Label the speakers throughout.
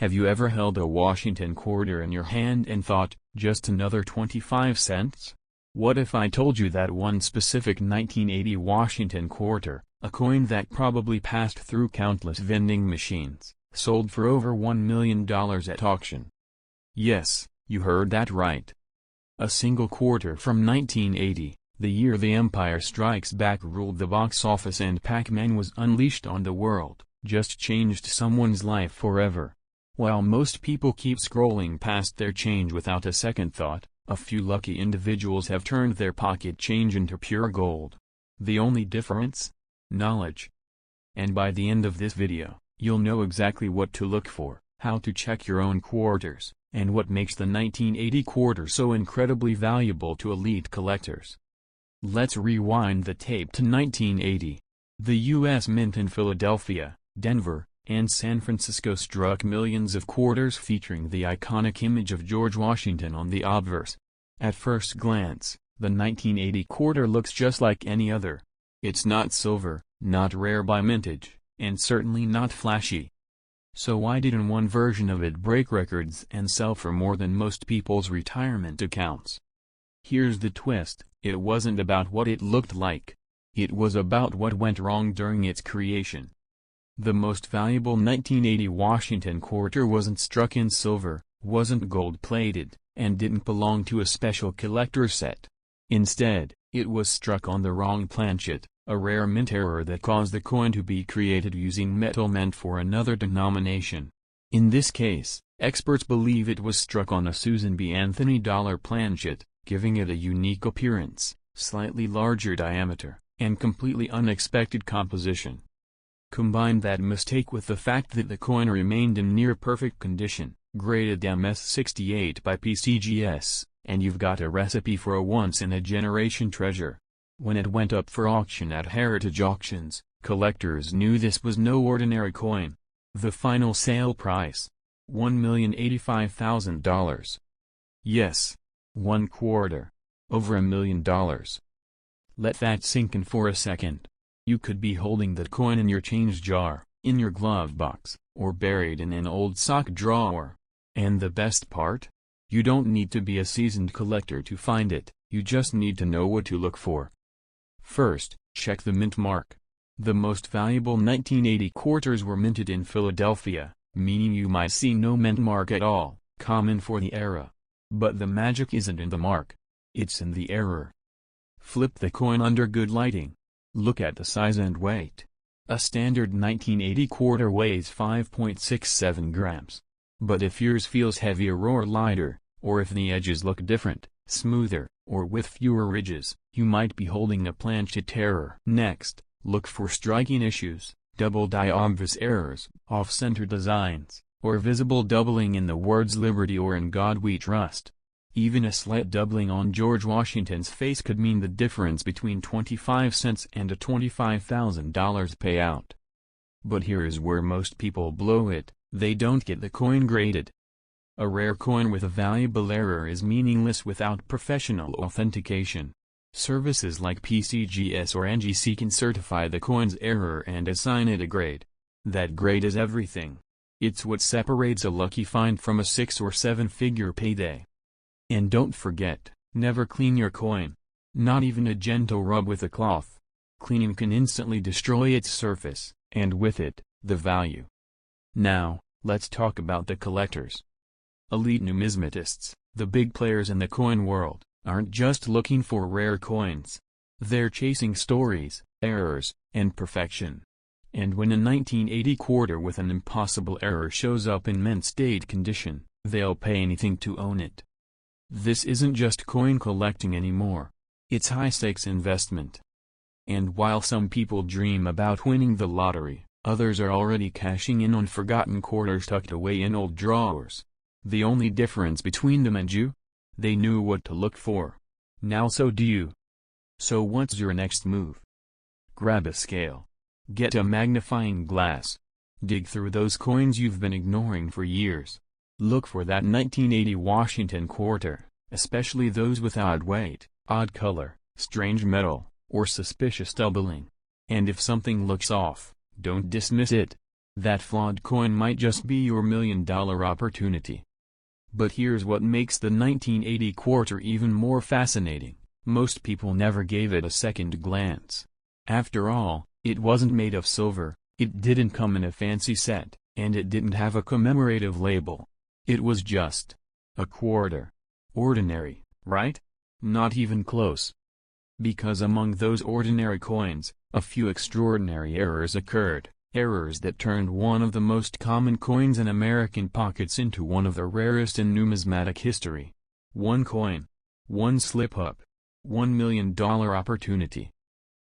Speaker 1: Have you ever held a Washington quarter in your hand and thought, just another 25 cents? What if I told you that one specific 1980 Washington quarter, a coin that probably passed through countless vending machines, sold for over $1 million at auction? Yes, you heard that right. A single quarter from 1980, the year The Empire Strikes Back ruled the box office and Pac-Man was unleashed on the world, just changed someone's life forever. While most people keep scrolling past their change without a second thought, a few lucky individuals have turned their pocket change into pure gold. The only difference? Knowledge. And by the end of this video, you'll know exactly what to look for, how to check your own quarters, and what makes the 1980 quarter so incredibly valuable to elite collectors. Let's rewind the tape to 1980. The U.S. Mint in Philadelphia, Denver, and San Francisco struck millions of quarters featuring the iconic image of George Washington on the obverse. At first glance, the 1980 quarter looks just like any other. It's not silver, not rare by Mintage, and certainly not flashy. So why didn't one version of it break records and sell for more than most people's retirement accounts? Here's the twist, it wasn't about what it looked like. It was about what went wrong during its creation. The most valuable 1980 Washington quarter wasn't struck in silver, wasn't gold-plated, and didn't belong to a special collector's set. Instead, it was struck on the wrong planchet, a rare mint error that caused the coin to be created using metal meant for another denomination. In this case, experts believe it was struck on a Susan B. Anthony dollar planchet, giving it a unique appearance, slightly larger diameter, and completely unexpected composition. Combine that mistake with the fact that the coin remained in near-perfect condition, graded MS68 by PCGS, and you've got a recipe for a once-in-a-generation treasure. When it went up for auction at Heritage Auctions, collectors knew this was no ordinary coin. The final sale price? $1,085,000. Yes. One quarter. Over $1 million. Let that sink in for a second. You could be holding that coin in your change jar, in your glove box, or buried in an old sock drawer. And the best part? You don't need to be a seasoned collector to find it, you just need to know what to look for. First, check the mint mark. The most valuable 1980 quarters were minted in Philadelphia, meaning you might see no mint mark at all, common for the era. But the magic isn't in the mark. It's in the error. Flip the coin under good lighting. Look at the size and weight. A standard 1980 quarter weighs 5.67 grams. But if yours feels heavier or lighter, or if the edges look different, smoother, or with fewer ridges, you might be holding a planchet error. Next, look for striking issues, double-die obvious errors, off-center designs, or visible doubling in the words Liberty or In God We Trust. Even a slight doubling on George Washington's face could mean the difference between 25 cents and a $25,000 payout. But here is where most people blow it, they don't get the coin graded. A rare coin with a valuable error is meaningless without professional authentication. Services like PCGS or NGC can certify the coin's error and assign it a grade. That grade is everything. It's what separates a lucky find from a 6- or 7-figure payday. And don't forget, never clean your coin. Not even a gentle rub with a cloth. Cleaning can instantly destroy its surface, and with it, the value. Now, let's talk about the collectors. Elite numismatists, the big players in the coin world, aren't just looking for rare coins. They're chasing stories, errors, and perfection. And when a 1980 quarter with an impossible error shows up in mint state condition, they'll pay anything to own it. This isn't just coin collecting anymore. It's high-stakes investment. And while some people dream about winning the lottery, others are already cashing in on forgotten quarters tucked away in old drawers. The only difference between them and you? They knew what to look for. Now so do you. So what's your next move? Grab a scale. Get a magnifying glass. Dig through those coins you've been ignoring for years. Look for that 1980 Washington quarter, especially those with odd weight, odd color, strange metal, or suspicious doubling. And if something looks off, don't dismiss it. That flawed coin might just be your $1,000,000 opportunity. But here's what makes the 1980 quarter even more fascinating. Most people never gave it a second glance. After all, it wasn't made of silver, it didn't come in a fancy set, and it didn't have a commemorative label. It was just a quarter. Ordinary, right? Not even close. Because among those ordinary coins, a few extraordinary errors occurred, errors that turned one of the most common coins in American pockets into one of the rarest in numismatic history. One coin. One slip-up. $1,000,000 opportunity.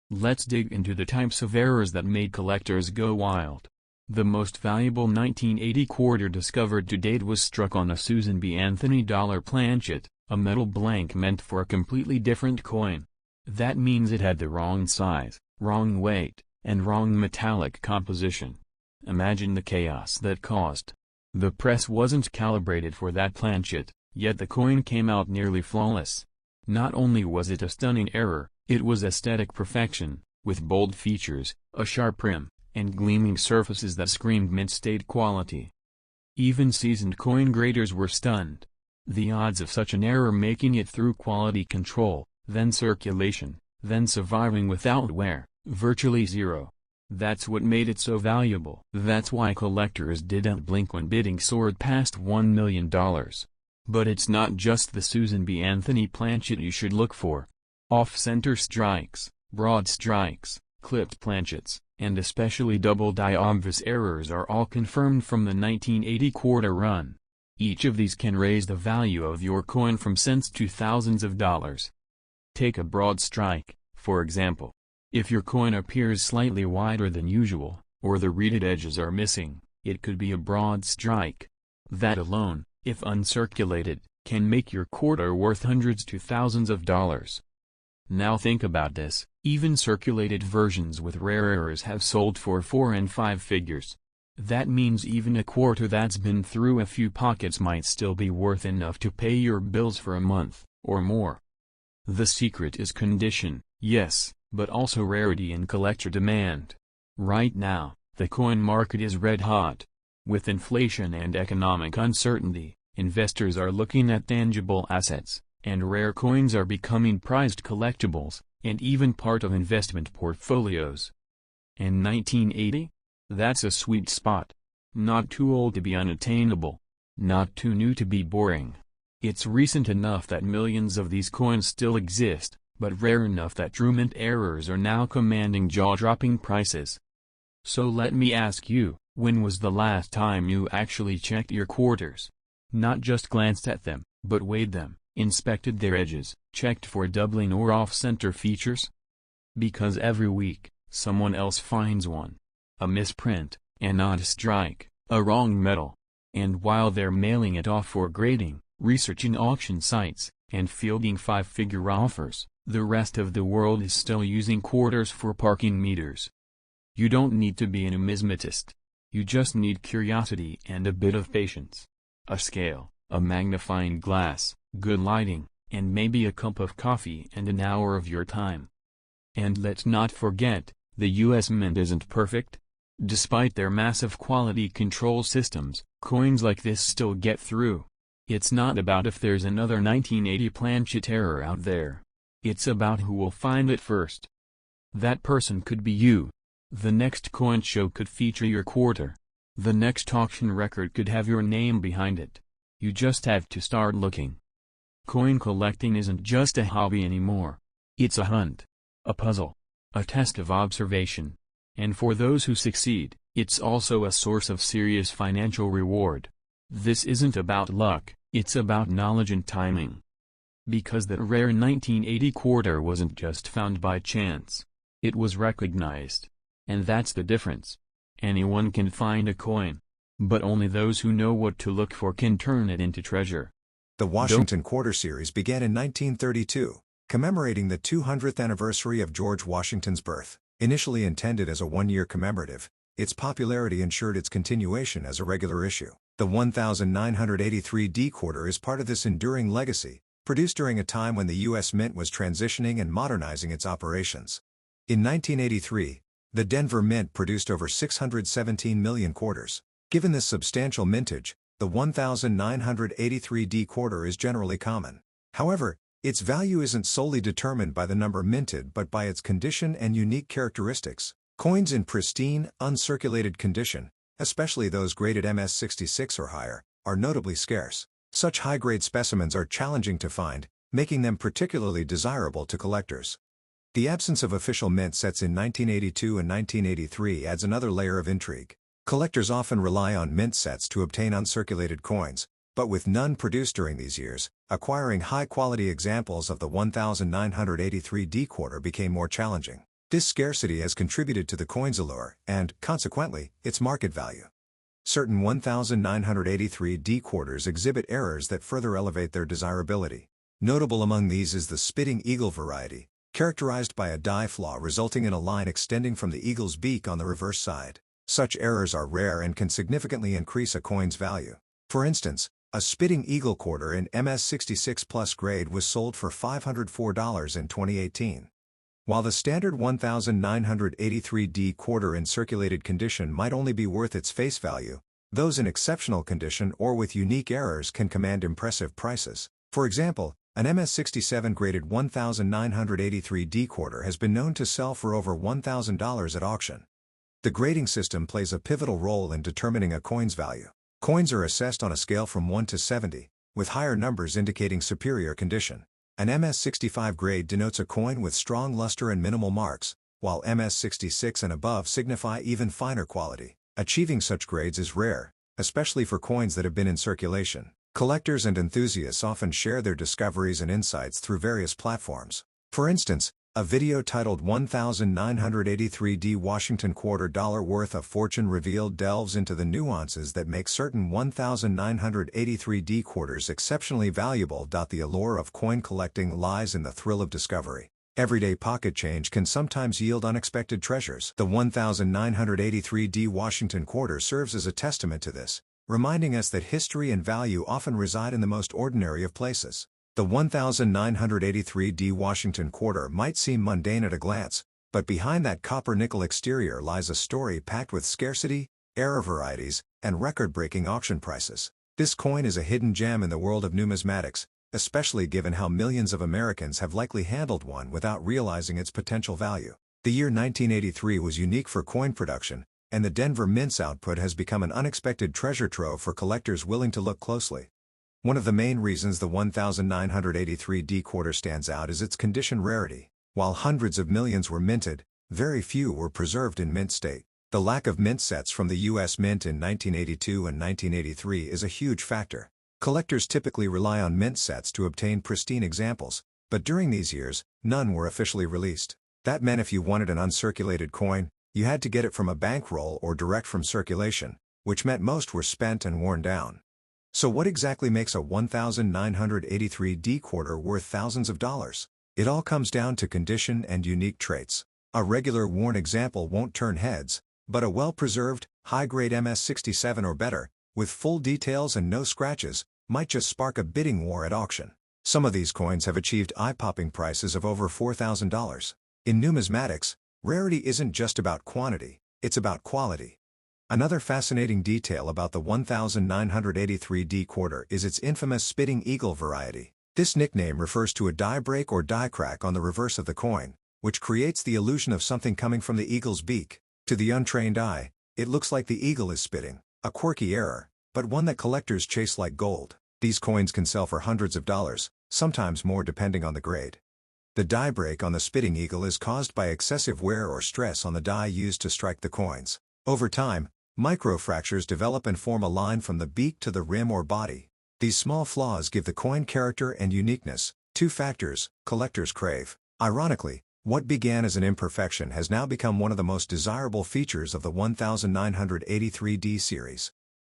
Speaker 1: Let's dig into the types of errors that made collectors go wild. The most valuable 1980 quarter discovered to date was struck on a Susan B. Anthony dollar planchet, a metal blank meant for a completely different coin. That means it had the wrong size, wrong weight, and wrong metallic composition. Imagine the chaos that caused. The press wasn't calibrated for that planchet, yet the coin came out nearly flawless. Not only was it a stunning error, it was aesthetic perfection, with bold features, a sharp rim, and gleaming surfaces that screamed mint-state quality. Even seasoned coin graders were stunned. The odds of such an error making it through quality control, then circulation, then surviving without wear, virtually zero. That's what made it so valuable. That's why collectors didn't blink when bidding soared past $1,000,000. But it's not just the Susan B. Anthony planchet you should look for. Off-center strikes, broad strikes, clipped planchets, and especially double-die obvious errors are all confirmed from the 1980 quarter run. Each of these can raise the value of your coin from cents to thousands of dollars. Take a broad strike, for example. If your coin appears slightly wider than usual, or the reeded edges are missing, it could be a broad strike. That alone, if uncirculated, can make your quarter worth hundreds to thousands of dollars. Now think about this, even circulated versions with rare errors have sold for 4 and 5 figures. That means even a quarter that's been through a few pockets might still be worth enough to pay your bills for a month, or more. The secret is condition, yes, but also rarity and collector demand. Right now, the coin market is red hot. With inflation and economic uncertainty, investors are looking at tangible assets, and rare coins are becoming prized collectibles, and even part of investment portfolios. And 1980? That's a sweet spot. Not too old to be unattainable. Not too new to be boring. It's recent enough that millions of these coins still exist, but rare enough that true mint errors are now commanding jaw-dropping prices. So let me ask you, when was the last time you actually checked your quarters? Not just glanced at them, but weighed them, inspected their edges, checked for doubling or off-center features? Because every week, someone else finds one. A misprint, an odd strike, a wrong metal. And while they're mailing it off for grading, researching auction sites, and fielding 5-figure offers, the rest of the world is still using quarters for parking meters. You don't need to be a numismatist. You just need curiosity and a bit of patience. A scale, a magnifying glass, good lighting, and maybe a cup of coffee and an hour of your time. And let's not forget, the US Mint isn't perfect. Despite their massive quality control systems, coins like this still get through. It's not about if there's another 1980 planchet error out there. It's about who will find it first. That person could be you. The next coin show could feature your quarter. The next auction record could have your name behind it. You just have to start looking. Coin collecting isn't just a hobby anymore. It's a hunt. A puzzle. A test of observation. And for those who succeed, it's also a source of serious financial reward. This isn't about luck, it's about knowledge and timing. Because that rare 1980 quarter wasn't just found by chance. It was recognized. And that's the difference. Anyone can find a coin. But only those who know what to look for can turn it into treasure.
Speaker 2: The Washington Quarter Series began in 1932, commemorating the 200th anniversary of George Washington's birth. Initially intended as a one-year commemorative, its popularity ensured its continuation as a regular issue. The 1983 quarter is part of this enduring legacy, produced during a time when the U.S. Mint was transitioning and modernizing its operations. In 1983, The Denver Mint produced over 617 million quarters. Given this substantial mintage, the 1983D quarter is generally common. However, its value isn't solely determined by the number minted but by its condition and unique characteristics. Coins in pristine, uncirculated condition, especially those graded MS66 or higher, are notably scarce. Such high-grade specimens are challenging to find, making them particularly desirable to collectors. The absence of official mint sets in 1982 and 1983 adds another layer of intrigue. Collectors often rely on mint sets to obtain uncirculated coins, but with none produced during these years, acquiring high-quality examples of the 1983D quarter became more challenging. This scarcity has contributed to the coin's allure and, consequently, its market value. Certain 1983D quarters exhibit errors that further elevate their desirability. Notable among these is the spitting eagle variety, characterized by a die flaw resulting in a line extending from the eagle's beak on the reverse side. Such errors are rare and can significantly increase a coin's value. For instance, a spitting eagle quarter in MS66 Plus grade was sold for $504 in 2018. While the standard 1983D quarter in circulated condition might only be worth its face value, those in exceptional condition or with unique errors can command impressive prices. For example, an MS67 graded 1983D quarter has been known to sell for over $1,000 at auction. The grading system plays a pivotal role in determining a coin's value. Coins are assessed on a scale from 1 to 70, with higher numbers indicating superior condition. An MS65 grade denotes a coin with strong luster and minimal marks, while MS66 and above signify even finer quality. Achieving such grades is rare, especially for coins that have been in circulation. Collectors and enthusiasts often share their discoveries and insights through various platforms. For instance, a video titled 1983D Washington Quarter Dollar Worth of Fortune Revealed delves into the nuances that make certain 1983D quarters exceptionally valuable. The allure of coin collecting lies in the thrill of discovery. Everyday pocket change can sometimes yield unexpected treasures. The 1983D Washington Quarter serves as a testament to this, reminding us that history and value often reside in the most ordinary of places. The 1983D Washington Quarter might seem mundane at a glance, but behind that copper-nickel exterior lies a story packed with scarcity, error varieties, and record-breaking auction prices. This coin is a hidden gem in the world of numismatics, especially given how millions of Americans have likely handled one without realizing its potential value. The year 1983 was unique for coin production, and the Denver Mint's output has become an unexpected treasure trove for collectors willing to look closely. One of the main reasons the 1983D quarter stands out is its condition rarity. While hundreds of millions were minted, very few were preserved in mint state. The lack of mint sets from the U.S. Mint in 1982 and 1983 is a huge factor. Collectors typically rely on mint sets to obtain pristine examples, but during these years, none were officially released. That meant if you wanted an uncirculated coin, you had to get it from a bankroll or direct from circulation, which meant most were spent and worn down. So what exactly makes a 1983D quarter worth thousands of dollars? It all comes down to condition and unique traits. A regular worn example won't turn heads, but a well-preserved, high-grade MS67 or better, with full details and no scratches, might just spark a bidding war at auction. Some of these coins have achieved eye-popping prices of over $4,000. In numismatics, rarity isn't just about quantity, it's about quality. Another fascinating detail about the 1983D quarter is its infamous spitting eagle variety. This nickname refers to a die break or die crack on the reverse of the coin, which creates the illusion of something coming from the eagle's beak. To the untrained eye, it looks like the eagle is spitting, a quirky error, but one that collectors chase like gold. These coins can sell for hundreds of dollars, sometimes more depending on the grade. The die break on the spitting eagle is caused by excessive wear or stress on the die used to strike the coins. Over time, microfractures develop and form a line from the beak to the rim or body. These small flaws give the coin character and uniqueness, two factors collectors crave. Ironically, what began as an imperfection has now become one of the most desirable features of the 1983D series.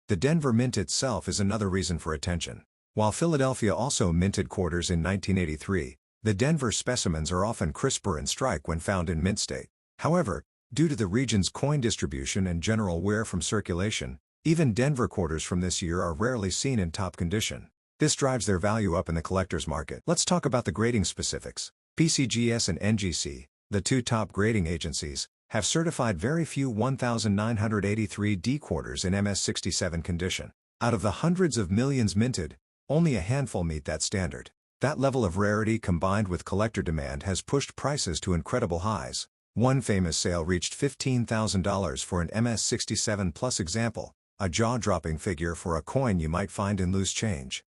Speaker 2: The Denver Mint itself is another reason for attention. While Philadelphia also minted quarters in 1983, the Denver specimens are often crisper and strike when found in mint state. However, due to the region's coin distribution and general wear from circulation, even Denver quarters from this year are rarely seen in top condition. This drives their value up in the collector's market. Let's talk about the grading specifics. PCGS and NGC, the two top grading agencies, have certified very few 1983D quarters in MS67 condition. Out of the hundreds of millions minted, only a handful meet that standard. That level of rarity combined with collector demand has pushed prices to incredible highs. One famous sale reached $15,000 for an MS67 Plus example, a jaw-dropping figure for a coin you might find in loose change.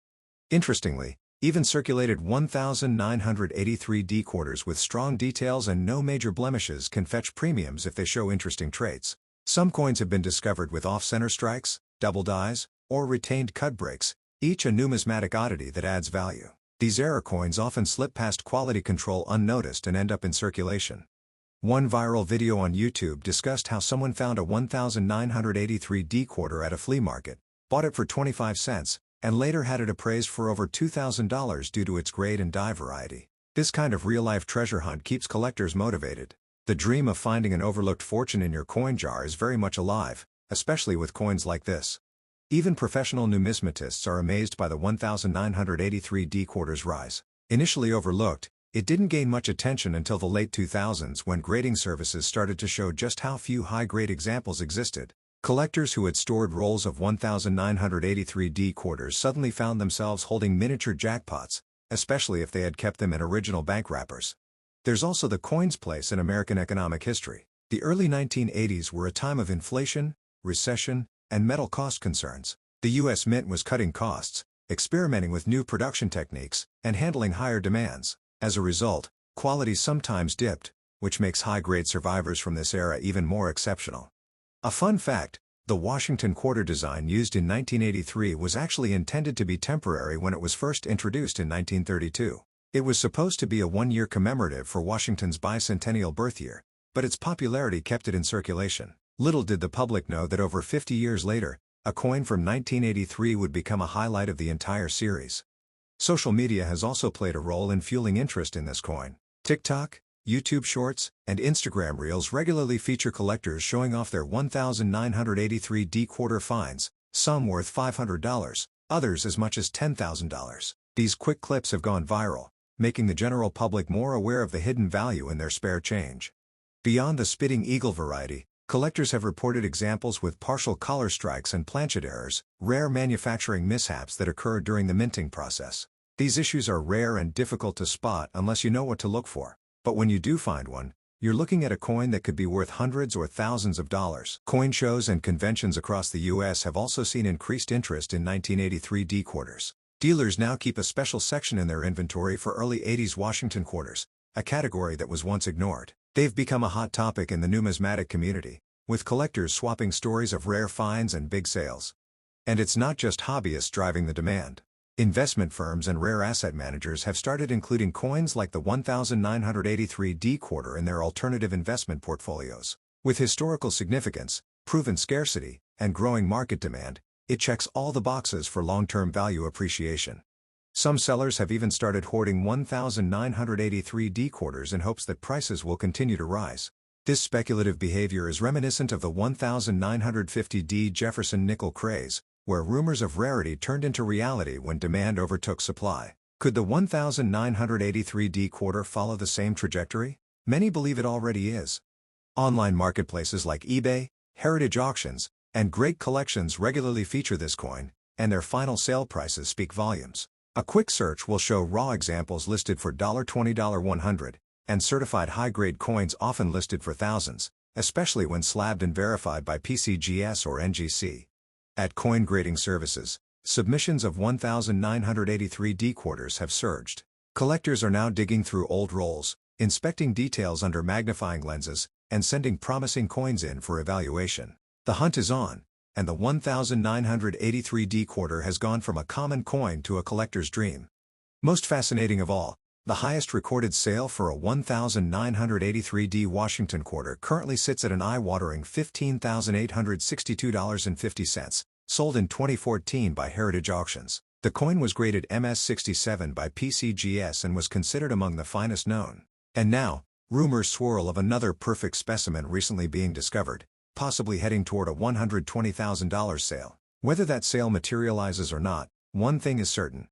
Speaker 2: Interestingly, even circulated 1983D quarters with strong details and no major blemishes can fetch premiums if they show interesting traits. Some coins have been discovered with off-center strikes, double dies, or retained cut breaks, each a numismatic oddity that adds value. These error coins often slip past quality control unnoticed and end up in circulation. One viral video on YouTube discussed how someone found a 1983D quarter at a flea market, bought it for 25 cents, and later had it appraised for over $2,000 due to its grade and die variety. This kind of real-life treasure hunt keeps collectors motivated. The dream of finding an overlooked fortune in your coin jar is very much alive, especially with coins like this. Even professional numismatists are amazed by the 1983D quarter's rise. Initially overlooked, it didn't gain much attention until the late 2000s when grading services started to show just how few high-grade examples existed. Collectors who had stored rolls of 1983D quarters suddenly found themselves holding miniature jackpots, especially if they had kept them in original bank wrappers. There's also the coin's place in American economic history. The early 1980s were a time of inflation, recession, and metal cost concerns. The U.S. Mint was cutting costs, experimenting with new production techniques, and handling higher demands. As a result, quality sometimes dipped, which makes high-grade survivors from this era even more exceptional. A fun fact, the Washington quarter design used in 1983 was actually intended to be temporary when it was first introduced in 1932. It was supposed to be a one-year commemorative for Washington's bicentennial birth year, but its popularity kept it in circulation. Little did the public know that over 50 years later, a coin from 1983 would become a highlight of the entire series. Social media has also played a role in fueling interest in this coin. TikTok, YouTube Shorts, and Instagram Reels regularly feature collectors showing off their 1983D quarter finds, some worth $500, others as much as $10,000. These quick clips have gone viral, making the general public more aware of the hidden value in their spare change. Beyond the spitting eagle variety, collectors have reported examples with partial collar strikes and planchet errors, rare manufacturing mishaps that occur during the minting process. These issues are rare and difficult to spot unless you know what to look for. But when you do find one, you're looking at a coin that could be worth hundreds or thousands of dollars. Coin shows and conventions across the U.S. have also seen increased interest in 1983D quarters. Dealers now keep a special section in their inventory for early 80s Washington quarters, a category that was once ignored. They've become a hot topic in the numismatic community, with collectors swapping stories of rare finds and big sales. And it's not just hobbyists driving the demand. Investment firms and rare asset managers have started including coins like the 1983D quarter in their alternative investment portfolios. With historical significance, proven scarcity, and growing market demand, it checks all the boxes for long-term value appreciation. Some sellers have even started hoarding 1983D quarters in hopes that prices will continue to rise. This speculative behavior is reminiscent of the 1950D Jefferson nickel craze, where rumors of rarity turned into reality when demand overtook supply. Could the 1983D quarter follow the same trajectory? Many believe it already is. Online marketplaces like eBay, heritage auctions, and great collections regularly feature this coin, and their final sale prices speak volumes. A quick search will show raw examples listed for $20, $100, and certified high-grade coins often listed for thousands, especially when slabbed and verified by PCGS or NGC. At coin grading services, submissions of 1983D quarters have surged. Collectors are now digging through old rolls, inspecting details under magnifying lenses, and sending promising coins in for evaluation. The hunt is on, and the 1983D quarter has gone from a common coin to a collector's dream. Most fascinating of all, the highest recorded sale for a 1983D Washington quarter currently sits at an eye-watering $15,862.50, sold in 2014 by Heritage Auctions. The coin was graded MS67 by PCGS and was considered among the finest known. And now, rumors swirl of another perfect specimen recently being discovered, possibly heading toward a $120,000 sale. Whether that sale materializes or not, one thing is certain: